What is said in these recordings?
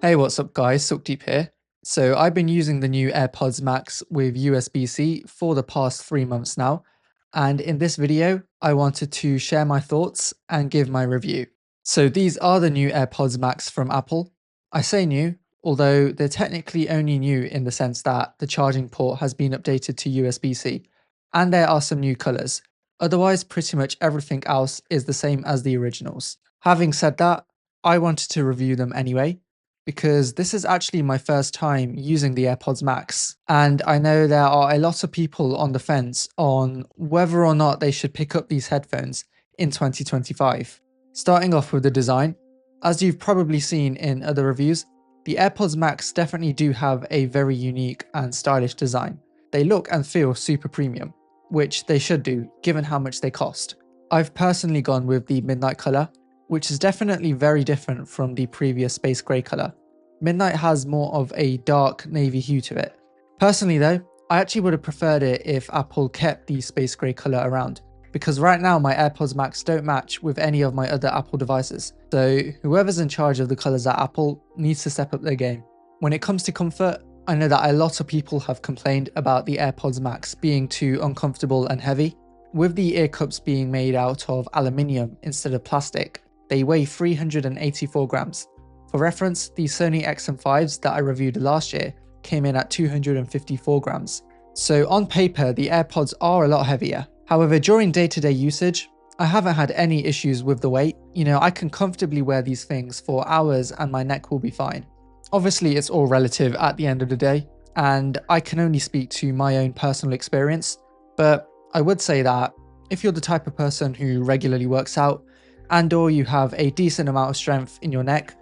Hey, what's up guys, Sukhdeep here. So I've been using the new AirPods Max with USB-C for the past 3 months now, and in this video I wanted to share my thoughts and give my review. So these are the new AirPods Max from Apple. I say new, although they're technically only new in the sense that the charging port has been updated to USB-C, and there are some new colours. Otherwise, pretty much everything else is the same as the originals. Having said that, I wanted to review them anyway, because this is actually my first time using the AirPods Max, and I know there are a lot of people on the fence on whether or not they should pick up these headphones in 2025. Starting off with the design, as you've probably seen in other reviews, the AirPods Max definitely do have a very unique and stylish design. They look and feel super premium, which they should do given how much they cost. I've personally gone with the midnight colour, which is definitely very different from the previous space grey colour. Midnight has more of a dark navy hue to it. Personally though, I actually would have preferred it if Apple kept the space grey colour around, because right now my AirPods Max don't match with any of my other Apple devices, so whoever's in charge of the colours at Apple needs to step up their game. When it comes to comfort, I know that a lot of people have complained about the AirPods Max being too uncomfortable and heavy. With the ear cups being made out of aluminium instead of plastic, they weigh 384 grams. For reference, the Sony XM5s that I reviewed last year came in at 254 grams. So on paper, the AirPods are a lot heavier. However, during day-to-day usage, I haven't had any issues with the weight. I can comfortably wear these things for hours and my neck will be fine. Obviously, it's all relative at the end of the day, and I can only speak to my own personal experience, but I would say that if you're the type of person who regularly works out, and or you have a decent amount of strength in your neck,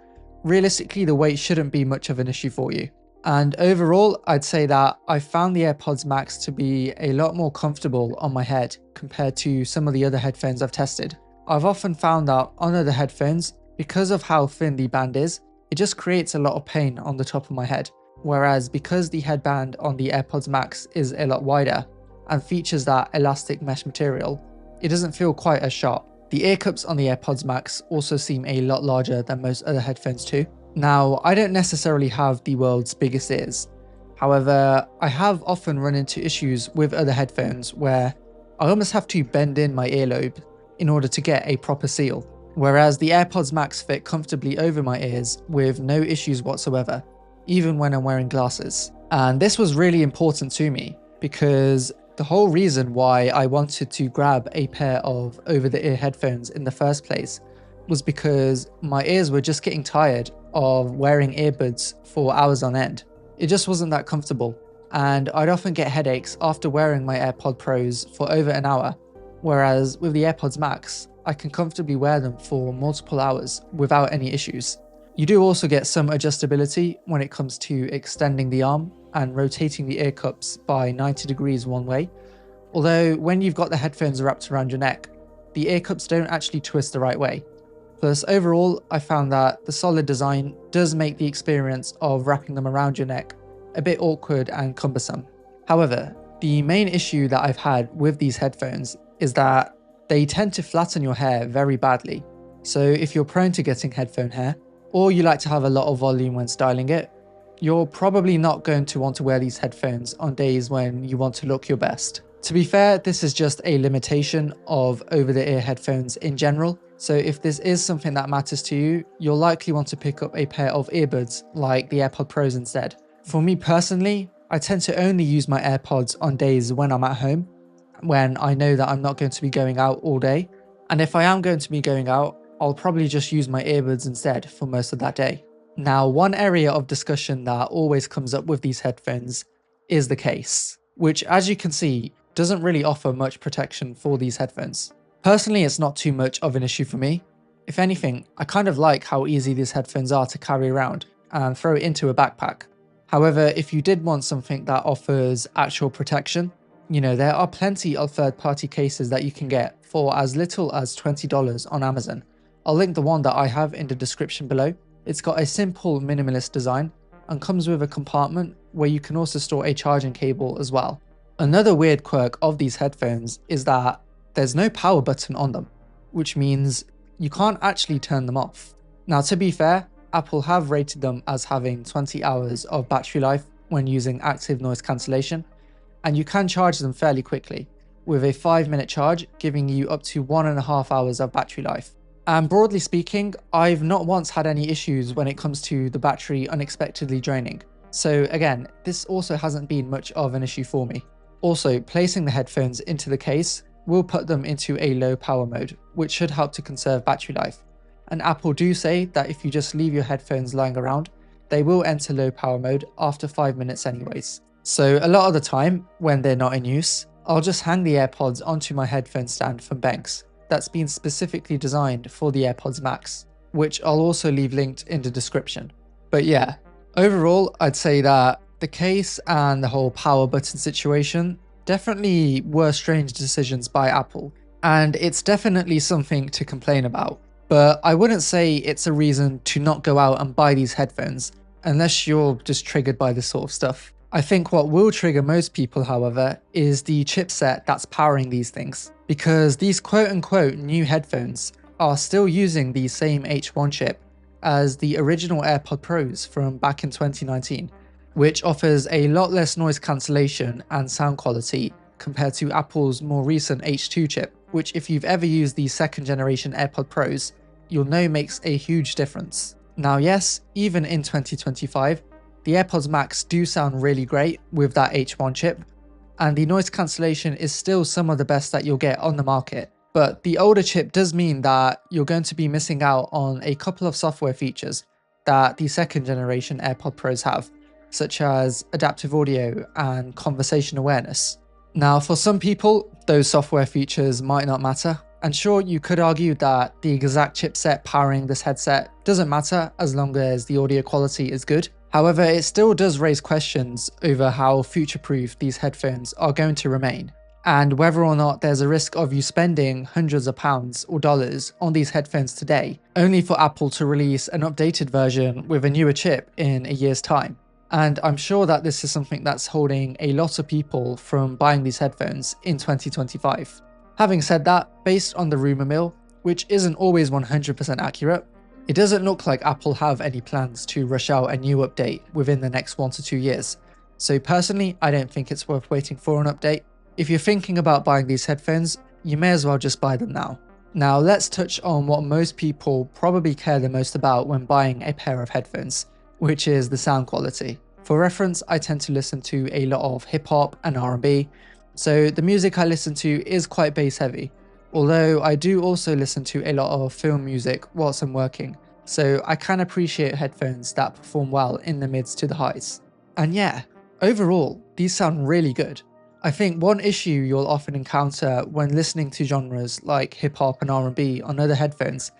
realistically the weight shouldn't be much of an issue for you. And overall, I'd say that I found the AirPods Max to be a lot more comfortable on my head compared to some of the other headphones I've tested. I've often found that on other headphones, because of how thin the band is, it just creates a lot of pain on the top of my head. Whereas because the headband on the AirPods Max is a lot wider and features that elastic mesh material, it doesn't feel quite as sharp. The ear cups on the AirPods Max also seem a lot larger than most other headphones too. Now, I don't necessarily have the world's biggest ears. However, I have often run into issues with other headphones where I almost have to bend in my earlobe in order to get a proper seal. Whereas the AirPods Max fit comfortably over my ears with no issues whatsoever, even when I'm wearing glasses. And this was really important to me because the whole reason why I wanted to grab a pair of over-the-ear headphones in the first place was because my ears were just getting tired of wearing earbuds for hours on end. It just wasn't that comfortable, and I'd often get headaches after wearing my AirPod Pros for over an hour, whereas with the AirPods Max, I can comfortably wear them for multiple hours without any issues. You do also get some adjustability when it comes to extending the arm and rotating the ear cups by 90 degrees one way, although when you've got the headphones wrapped around your neck, the ear cups don't actually twist the right way. Plus, overall, I found that the solid design does make the experience of wrapping them around your neck a bit awkward and cumbersome. However, the main issue that I've had with these headphones is that they tend to flatten your hair very badly. So if you're prone to getting headphone hair, or you like to have a lot of volume when styling it, you're probably not going to want to wear these headphones on days when you want to look your best. To be fair, this is just a limitation of over-the-ear headphones in general, so if this is something that matters to you, you'll likely want to pick up a pair of earbuds like the AirPod Pros instead. For me personally, I tend to only use my AirPods on days when I'm at home, when I know that I'm not going to be going out all day, and if I am going to be going out, I'll probably just use my earbuds instead for most of that day. Now, one area of discussion that always comes up with these headphones is the case, which as you can see, doesn't really offer much protection for these headphones. Personally, it's not too much of an issue for me. If anything, I kind of like how easy these headphones are to carry around and throw it into a backpack. However, if you did want something that offers actual protection, there are plenty of third-party cases that you can get for as little as $20 on Amazon. I'll link the one that I have in the description below. It's got a simple minimalist design and comes with a compartment where you can also store a charging cable as well. Another weird quirk of these headphones is that there's no power button on them, which means you can't actually turn them off. Now, to be fair, Apple have rated them as having 20 hours of battery life when using active noise cancellation, and you can charge them fairly quickly, with a 5-minute charge giving you up to 1.5 hours of battery life. And broadly speaking, I've not once had any issues when it comes to the battery unexpectedly draining. So again, this also hasn't been much of an issue for me. Also, placing the headphones into the case will put them into a low power mode, which should help to conserve battery life. And Apple do say that if you just leave your headphones lying around, they will enter low power mode after 5 minutes anyways. So a lot of the time, when they're not in use, I'll just hang the AirPods onto my headphone stand from Banks that's been specifically designed for the AirPods Max, which I'll also leave linked in the description. But yeah, overall, I'd say that the case and the whole power button situation definitely were strange decisions by Apple, and it's definitely something to complain about. But I wouldn't say it's a reason to not go out and buy these headphones, unless you're just triggered by this sort of stuff. I think what will trigger most people, however, is the chipset that's powering these things, because these quote-unquote new headphones are still using the same H1 chip as the original AirPod Pros from back in 2019, which offers a lot less noise cancellation and sound quality compared to Apple's more recent H2 chip, which if you've ever used the second generation AirPod Pros, you'll know makes a huge difference. Now yes, even in 2025, the AirPods Max do sound really great with that H1 chip, and the noise cancellation is still some of the best that you'll get on the market. But the older chip does mean that you're going to be missing out on a couple of software features that the second generation AirPod Pros have, such as adaptive audio and conversation awareness. Now, for some people, those software features might not matter, and sure, you could argue that the exact chipset powering this headset doesn't matter as long as the audio quality is good. However, it still does raise questions over how future-proof these headphones are going to remain, and whether or not there's a risk of you spending hundreds of pounds or dollars on these headphones today, only for Apple to release an updated version with a newer chip in a year's time. And I'm sure that this is something that's holding a lot of people from buying these headphones in 2025. Having said that, based on the rumour mill, which isn't always 100% accurate, it doesn't look like Apple have any plans to rush out a new update within the next 1 to 2 years. So personally, I don't think it's worth waiting for an update. If you're thinking about buying these headphones, you may as well just buy them now. Now let's touch on what most people probably care the most about when buying a pair of headphones, which is the sound quality. For reference, I tend to listen to a lot of hip hop and R&B, so the music I listen to is quite bass heavy, although I do also listen to a lot of film music whilst I'm working, so I can appreciate headphones that perform well in the mids to the highs. And yeah, overall, these sound really good. I think one issue you'll often encounter when listening to genres like hip hop and R&B on other headphones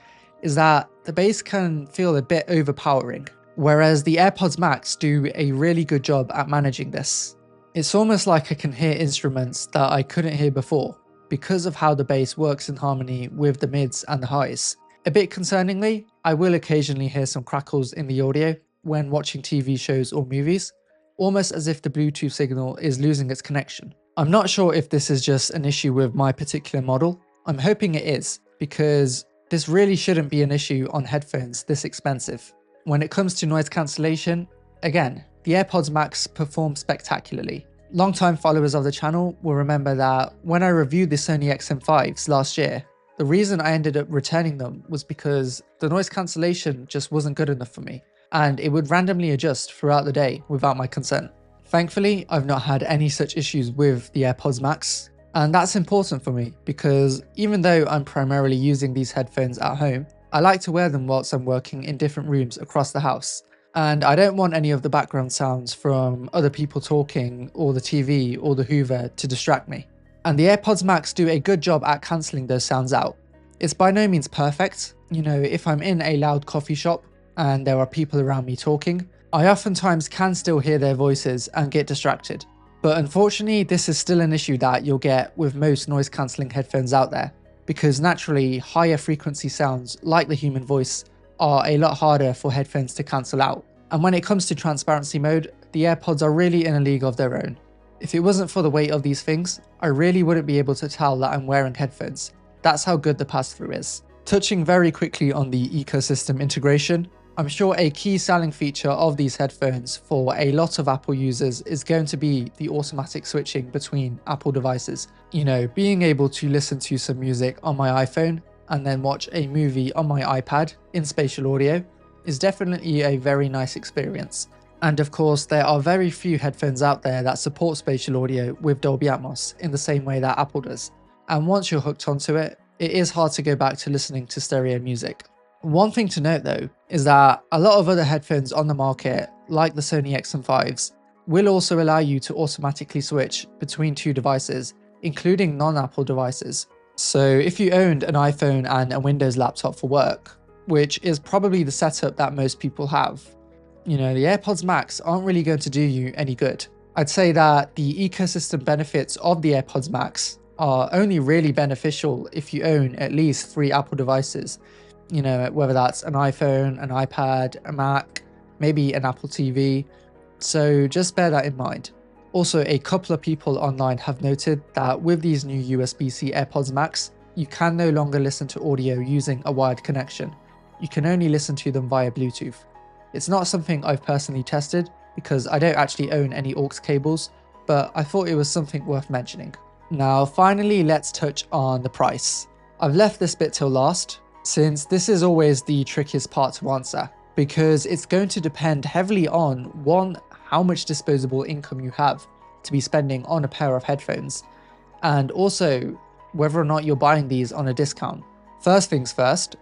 is that the bass can feel a bit overpowering, whereas the AirPods Max do a really good job at managing this. It's almost like I can hear instruments that I couldn't hear before because of how the bass works in harmony with the mids and the highs. A bit concerningly, I will occasionally hear some crackles in the audio when watching TV shows or movies, almost as if the Bluetooth signal is losing its connection. I'm not sure if this is just an issue with my particular model. I'm hoping it is, because this really shouldn't be an issue on headphones this expensive. When it comes to noise cancellation, again, the AirPods Max perform spectacularly. Longtime followers of the channel will remember that when I reviewed the Sony XM5s last year, the reason I ended up returning them was because the noise cancellation just wasn't good enough for me, and it would randomly adjust throughout the day without my consent. Thankfully, I've not had any such issues with the AirPods Max, and that's important for me because even though I'm primarily using these headphones at home, I like to wear them whilst I'm working in different rooms across the house. And I don't want any of the background sounds from other people talking or the TV or the Hoover to distract me. And the AirPods Max do a good job at cancelling those sounds out. It's by no means perfect. You know, if I'm in a loud coffee shop and there are people around me talking, I oftentimes can still hear their voices and get distracted. But unfortunately, this is still an issue that you'll get with most noise cancelling headphones out there, because naturally higher frequency sounds like the human voice are a lot harder for headphones to cancel out. And when it comes to transparency mode, the AirPods are really in a league of their own. If it wasn't for the weight of these things, I really wouldn't be able to tell that I'm wearing headphones. That's how good the pass-through is. Touching very quickly on the ecosystem integration, I'm sure a key selling feature of these headphones for a lot of Apple users is going to be the automatic switching between Apple devices. You know, being able to listen to some music on my iPhone and then watch a movie on my iPad in spatial audio is definitely a very nice experience. And of course, there are very few headphones out there that support spatial audio with Dolby Atmos in the same way that Apple does. And once you're hooked onto it, it is hard to go back to listening to stereo music. One thing to note though, is that a lot of other headphones on the market, like the Sony XM5s, will also allow you to automatically switch between two devices, including non-Apple devices. So if you owned an iPhone and a Windows laptop for work, which is probably the setup that most people have, you know, the AirPods Max aren't really going to do you any good. I'd say that the ecosystem benefits of the AirPods Max are only really beneficial if you own at least 3 Apple devices. You know, whether that's an iPhone, an iPad, a Mac, maybe an Apple TV. So just bear that in mind. Also, a couple of people online have noted that with these new USB-C AirPods Max, you can no longer listen to audio using a wired connection. You can only listen to them via Bluetooth. It's not something I've personally tested because I don't actually own any aux cables, but I thought it was something worth mentioning. Now, finally, let's touch on the price. I've left this bit till last, since this is always the trickiest part to answer, because it's going to depend heavily on, one, how much disposable income you have to be spending on a pair of headphones, and also whether or not you're buying these on a discount. First things first,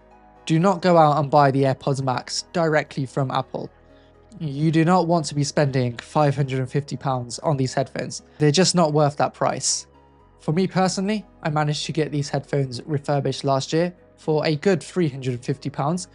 do not go out and buy the AirPods Max directly from Apple. You do not want to be spending £550 on these headphones. They're just not worth that price. For me personally, I managed to get these headphones refurbished last year for a good £350,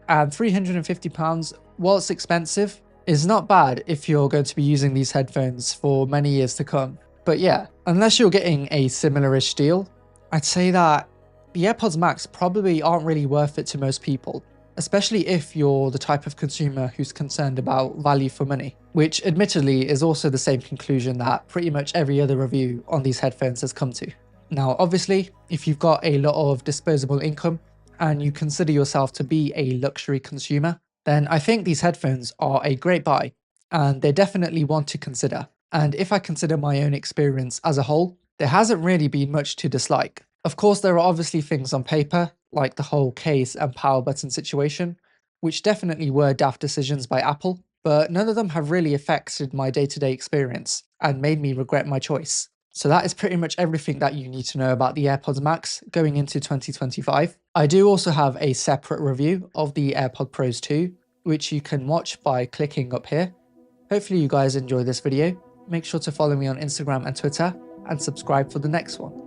and £350, whilst expensive, is not bad if you're going to be using these headphones for many years to come. But yeah, unless you're getting a similar-ish deal, I'd say that the AirPods Max probably aren't really worth it to most people, especially if you're the type of consumer who's concerned about value for money, which admittedly is also the same conclusion that pretty much every other review on these headphones has come to. Now, obviously, if you've got a lot of disposable income and you consider yourself to be a luxury consumer, then I think these headphones are a great buy and they're definitely one to consider. And if I consider my own experience as a whole, there hasn't really been much to dislike. Of course, there are obviously things on paper, like the whole case and power button situation, which definitely were daft decisions by Apple, but none of them have really affected my day-to-day experience and made me regret my choice. So that is pretty much everything that you need to know about the AirPods Max going into 2025. I do also have a separate review of the AirPod Pros 2, which you can watch by clicking up here. Hopefully you guys enjoy this video. Make sure to follow me on Instagram and Twitter and subscribe for the next one.